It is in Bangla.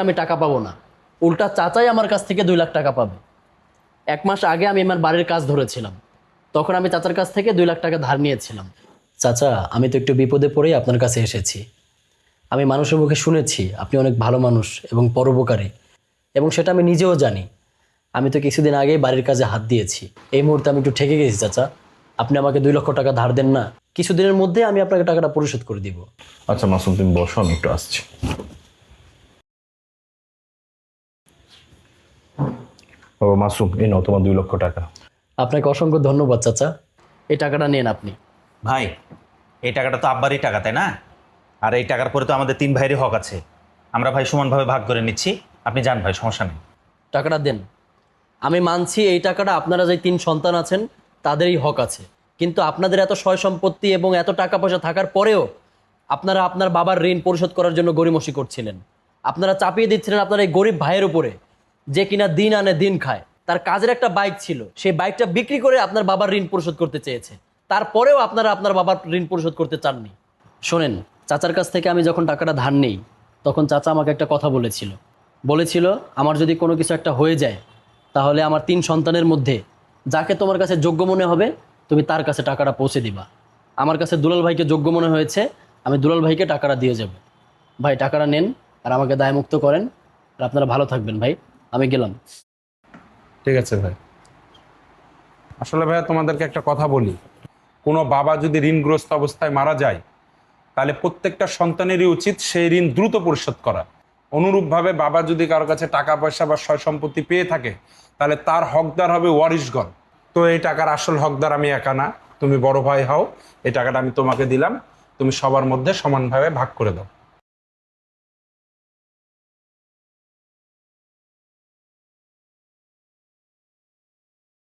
আমি টাকা পাবো না, উল্টা চাচাই আমার কাছ থেকে 2 লাখ টাকা পাবে। 1 মাস আগে আমি আমার বাড়ির কাজ ধরেছিলাম, তখন আমি চাচার কাছ থেকে 2 লাখ টাকা ধার নিয়েছিলাম। চাচা, আমি তো একটু বিপদে পড়েই আপনার কাছে এসেছি। আমি মানুষের মুখে শুনেছি আপনি অনেক ভালো মানুষ এবং পরোপকারী, এবং সেটা আমি নিজেও জানি। আমি তো কিছুদিন আগেই বাড়ির কাজে হাত দিয়েছি। এই মুহূর্তে আমি একটু ঠেকে গেছি চাচা। আপনি আমাকে 2 লক্ষ টাকা ধার দেন না, কিছুদিনের মধ্যে আমি আপনাকে টাকাটা পরিশোধ করে দিব। আচ্ছা মাসুম, তুমি বসো, আমি একটু আসছি। ও মাসুম, এই নাও তোমার 2 লক্ষ টাকা। আপনাকে অসংখ্য ধন্যবাদ চাচা। এই টাকাটা নেন আপনি। ভাই, এই টাকাটা তো আব্বারই টাকা, তাই না? আর এই টাকার পরে তো আমাদের 3 ভাইয়েরই হক আছে। আমরা ভাই সমানভাবে ভাগ করে নিচ্ছি। আপনি যান ভাই, সমস্যা নেই। টাকাটা দেন। আমি মানছি এই টাকাটা আপনারা যে 3 সন্তান আছেন তাদেরই হক আছে, কিন্তু আপনাদের এত সয় সম্পত্তি এবং এত টাকা পয়সা থাকার পরেও আপনারা আপনার বাবার ঋণ পরিশোধ করার জন্য গড়িমসি করছিলেন। আপনারা চাপিয়ে দিচ্ছিলেন আপনার এই গরিব ভাইয়ের উপরে, যে কিনা দিন আনে দিন খায়। তার কাজের একটা বাইক ছিল, সেই বাইকটা বিক্রি করে আপনার বাবার ঋণ পরিশোধ করতে চেয়েছে। তারপরেও আপনারা আপনার বাবার ঋণ পরিশোধ করতে চাননি। শোনেন, চাচার কাছ থেকে আমি যখন টাকাটা ধার নেই, তখন চাচা আমাকে একটা কথা বলেছিল আমার যদি কোনো কিছু একটা হয়ে যায়, তাহলে আমার 3 সন্তানের মধ্যে যাকে তোমার কাছে যোগ্য মনে হবে তুমি তার কাছে টাকাটা পৌঁছে দিবা। আমার কাছে দুলাল ভাইকে যোগ্য মনে হয়েছে, আমি দুলাল ভাইকে টাকাটা দিয়ে যাব। ভাই, টাকাটা নেন আর আমাকে দায়মুক্ত করেন। আর আপনারা ভালো থাকবেন ভাই, আমি গেলাম। ঠিক আছে ভাই। আসলে ভাইয়া তোমাদেরকে একটা কথা বলি, কোনো বাবা যদি ঋণগ্রস্ত অবস্থায় মারা যায়, তাহলে প্রত্যেকটা সন্তানেরই উচিত সেই ঋণ দ্রুত পরিশোধ করা। অনুরূপভাবে বাবা যদি কারো কাছে টাকা পয়সা বা সয় সম্পত্তি পেয়ে থাকে, তাহলে তার হকদার হবে ওয়ারিশগণ। তো এই টাকার আসল হকদার আমি একা না, তুমি বড় ভাই হও। এই টাকাটা আমি তোমাকে দিলাম, তুমি সবার মধ্যে সমানভাবে ভাগ করে দাও।